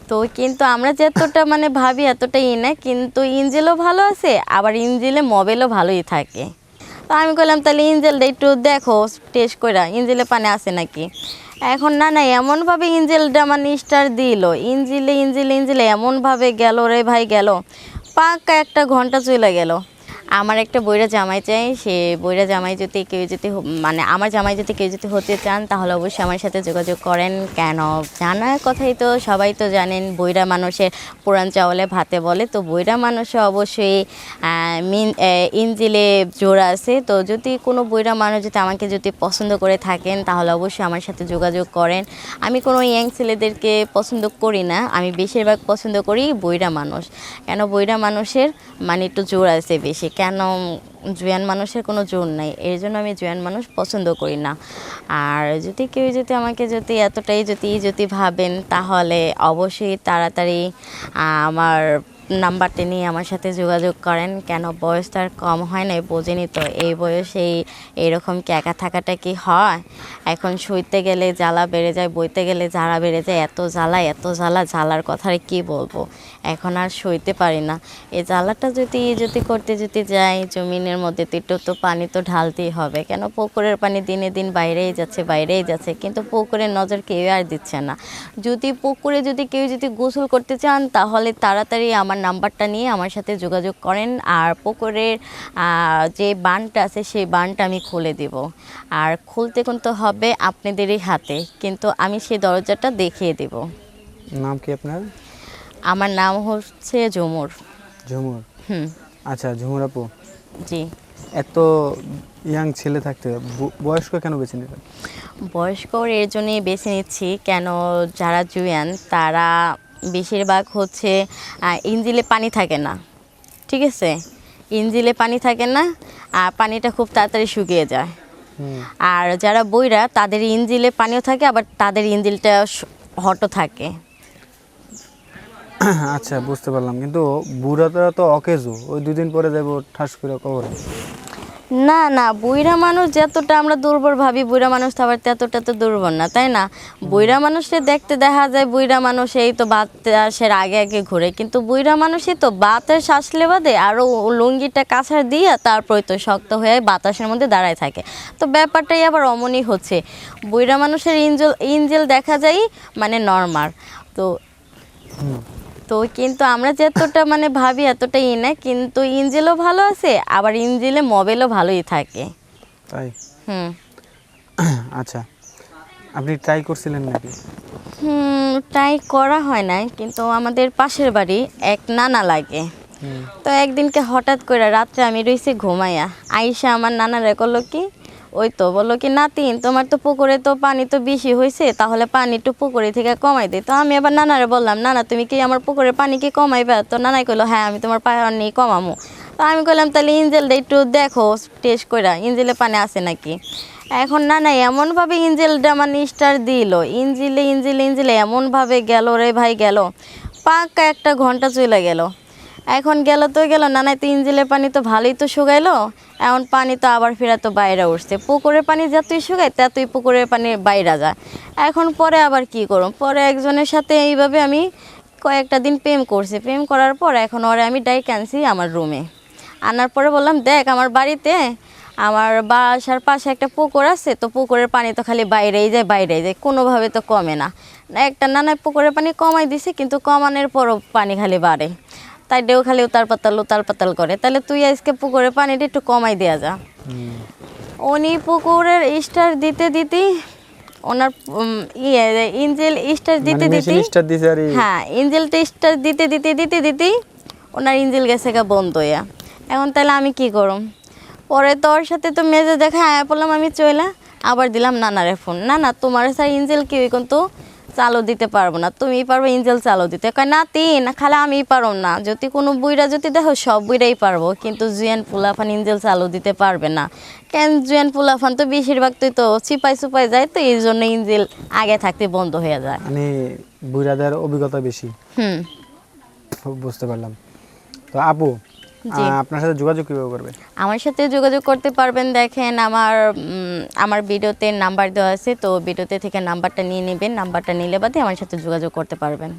তো কিন্তু আমরা যতটা মানে ভাবি এতটাই না, কিন্তু ইঞ্জেলও ভালো আছে, আবার ইঞ্জেলে মোবাইলও ভালোই থাকে। তো আমি বললাম তাহলে ইঞ্জেলটা একটু দেখো টেস্ট করে ইঞ্জেলে পানি আছে নাকি। এখন না না এমনভাবে ইঞ্জেলটা মানে স্টার দিল, ইঞ্জিলে ইঞ্জিলে ইঞ্জিলে এমনভাবে গেল রে ভাই, গেল পাক্কা 1 ঘন্টা চলে গেল। আমার একটা বইরা জামাই চাই, সে বইরা জামাই যদি কেউ যদি মানে আমার জামাই যদি কেউ যদি হতে চান তাহলে অবশ্যই আমার সাথে যোগাযোগ করেন। কেন জানার কথাই তো সবাই তো জানেন, বইরা মানুষের পুরান চাউলে ভাতে বলে, তো বইরা মানুষে অবশ্যই ইঞ্জিলে জোর আছে। তো যদি কোনো বইরা মানুষ যদি আমাকে যদি পছন্দ করে থাকেন তাহলে অবশ্যই আমার সাথে যোগাযোগ করেন। আমি কোনো ইয়াং ছেলেদেরকে পছন্দ করি না, আমি বেশিরভাগ পছন্দ করি বইরা মানুষ। কেন বইরা মানুষের মানে একটু জোর আছে বেশি, কেন জোয়ান মানুষের কোনো জোর নাই, এর জন্য আমি জোয়ান মানুষ পছন্দ করি না। আর যদি কেউ যদি আমাকে যদি এতটাই যদি ভাবেন তাহলে অবশ্যই তাড়াতাড়ি আমার নাম্বারটা নিয়ে আমার সাথে যোগাযোগ করেন। কেন বয়স তো আর কম হয় না, বোঝেনি তো এই বয়সেই এরকম কি একা থাকাটা কি হয়। এখন সইতে গেলে জ্বালা বেড়ে যায়, বইতে গেলে জ্বালা বেড়ে যায়, এত জ্বালা এত জ্বালা, জ্বালার কথা আর কী বলবো, এখন আর সইতে পারি না। এই জ্বালাটা যদি করতে যাই জমিনের মধ্যে তো পানি তো ঢালতেই হবে। কেন পুকুরের পানি দিনে দিন বাইরেই যাচ্ছে, কিন্তু পুকুরের নজর কেউ আর দিচ্ছে না। যদি পুকুরে যদি কেউ যদি গোসল করতে চান তাহলে তাড়াতাড়ি আমার নাম্বারটা নিয়ে আমার সাথে যোগাযোগ করেন, আর পুকুরের যে বানটা আছে সেই বানটা আমি খুলে দেব। আর খুলতে কিন্তু হবে আপনাদেরই হাতে, কিন্তু আমি সেই দরজাটা দেখিয়ে দেব। নাম কি আপনার? আমার নাম হচ্ছে ঝুমুর। ঝুমুর? আচ্ছা ঝুমুর আপু, জি। এত ইয়াং ছেলে থাকতে বয়স্ক কেন বেছে নিলেন? বয়স্ক এর জন্যই বেছে নিচ্ছি, কেন যারা জুয়ান তারা বেশিরভাগ হচ্ছে ইঞ্জিলে পানি থাকে না, ঠিক আছে, ইঞ্জিলে পানি থাকে না, আর পানিটা খুব তাড়াতাড়ি শুকিয়ে যায়। আর যারা বইরা তাদের ইঞ্জিলে পানিও থাকে, আবার তাদের ইঞ্জিলটা হটও থাকে। আচ্ছা বুঝতে পারলাম, কিন্তু বুড়ারা তো অকেজো, ওই 2 দিন পরে যাবো ঠাস করে কবরে। না না, বুইড়া মানুষ যতটা আমরা দুর্বল ভাবি, বুইড়া মানুষ তো আবার ততটা তো দুর্বল না, তাই না? বুইড়া মানুষকে দেখতে দেখা যায় বুইড়া মানুষ এই তো বাতাসের আগে আগে ঘুরে, কিন্তু বুইড়া মানুষই তো বাতাস আসলে বাদে আরও লুঙ্গিটা কাছাড় দিয়ে তারপরে তো শক্ত হয়ে বাতাসের মধ্যে দাঁড়ায় থাকে। তো ব্যাপারটাই আবার অমনই হচ্ছে, বুইড়া মানুষের ইঞ্জেল দেখা যায় মানে নর্মাল। তো কিন্তু আমরা যতটা মানে ভাবি এতটাই না, কিন্তু ইঞ্জেলও ভালো আছে, আবার ইঞ্জেলে মোবাইলও ভালোই থাকে। তাই? আচ্ছা, আপনি ট্রাই করছিলেন নাকি? ট্রাই করা হয় নাই, কিন্তু আমাদের পাশের বাড়ি এক নানা লাগে। তো একদিনকে হঠাৎ করে রাত্রে আমি রয়েছি ঘুমাইয়া, আইসা আমার নানারে করলো কি, ওই তো বললো কি নাতিন তোমার তো পুকুরে তো পানি তো বেশি হয়েছে, তাহলে পানি একটু পুকুরে থেকে কমাই দিই। তো আমি আবার নানারে বললাম নানা তুমি কি আমার পুকুরের পানি কি কমাইবা? তো নানাই কইলো হ্যাঁ আমি তোমার পানি কমামো। তো আমি কইলাম তাহলে ইঞ্জেলটা একটু দেখো টেস্ট করে ইঞ্জেলে পানি আছে নাকি। এখন না না এমনভাবে ইঞ্জেলটা মানে স্টার দিল, ইঞ্জিলে ইঞ্জিলে ইঞ্জিলে এমনভাবে গেল রে ভাই, গেল পাক্কা 1 ঘন্টা চলে গেল। এখন গেল তো গেল, নানাই তো ইঞ্জিলের পানি তো ভালোই তো শুকাইলো, এখন পানি তো আবার ফেরা তো বাইরে উঠছে, পুকুরের পানি যতই শুকায় ততই পুকুরের পানি বাইরে যায়। এখন পরে আবার কি করব, পরে একজনের সাথে এইভাবে আমি কয়েকটা দিন প্রেম করছি, প্রেম করার পর এখন ওরে আমি ডাইকে আনছি আমার রুমে। আনার পরে বললাম দেখ আমার বাড়িতে আমার বাসার পাশে একটা পুকুর আছে, তো পুকুরের পানি তো খালি বাইরেই যায়, কোনোভাবে তো কমে না। একটা নানায় পুকুরের পানি কমাই দিছে, কিন্তু কমানোর পরও পানি খালি বাড়ে, তাই ডেও খালি উতাল পাতাল করে। তাহলে তুই আজকে পুকুরের পানিটা একটু কমাই দেওয়া যা। উনি পুকুরের স্টার দিতে ওনার ইঞ্জেল স্টার দিতে হ্যাঁ ইঞ্জেলটা স্টার দিতে ওনার ইঞ্জেল গেছে গা বন্ধ হইয়া। এখন তাহলে আমি কি করব? পরে তোর সাথে তো মেজে দেখা বললাম আমি চইলা, আবার দিলাম নানারে ফোন, না তোমার স্যার ইঞ্জেল কি কিন্তু চালু দিতে পারবো না, তুমি পারবো ইঞ্জেল চালু দিতে। কয় না তিন খালি আমি পারব না, যদি কোনো বুইরা যদি দেখো সব বুইরাই পারবো, কিন্তু জুয়ান পোলাফান ইঞ্জেল চালু দিতে পারবে না। কেন জুয়ান পোলাফান তো বেশিরভাগ তো চিপাই যায়, তো এই জন্য ইঞ্জেল আগে থাকতে বন্ধ হয়ে যায়। মানে বুইরাদের অভিজ্ঞতা বেশি। বুঝতে পারলাম। তো আপু আপনার সাথে যোগাযোগ কিভাবে করবে? আমার সাথে যোগাযোগ করতে পারবেন, দেখেন আমার ভিডিওতে নাম্বার দেওয়া আছে, তো ভিডিওতে থেকে নাম্বারটা নিয়ে নেবেন, নাম্বারটা নিলে বাদে আমার সাথে যোগাযোগ করতে পারবেন।